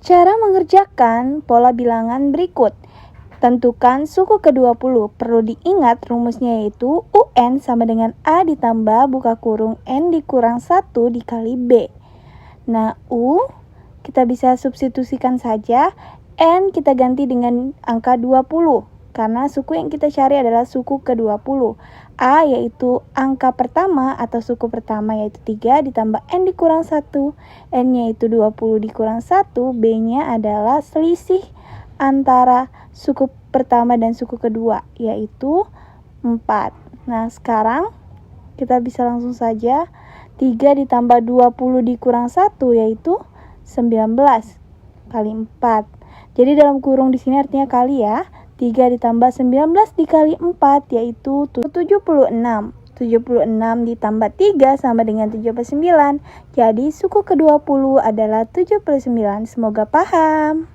Cara mengerjakan pola bilangan berikut. Tentukan suku ke-20. Perlu diingat rumusnya yaitu UN sama dengan A ditambah buka kurung N dikurang 1 dikali B. Nah, U kita bisa substitusikan saja, N kita ganti dengan angka 20. Karena suku yang kita cari adalah suku ke-20. A yaitu angka pertama atau suku pertama yaitu 3 ditambah N dikurang 1. N-nya itu 20 dikurang 1. B-nya adalah selisih antara suku pertama dan suku kedua yaitu 4. Nah sekarang kita bisa langsung saja 3 ditambah 20 dikurang 1 yaitu 19 kali 4. Jadi dalam kurung di sini artinya kali ya. 3 ditambah 19 dikali 4 yaitu 76. 76 ditambah 3 sama dengan 79. Jadi suku ke-20 adalah 79. Semoga paham.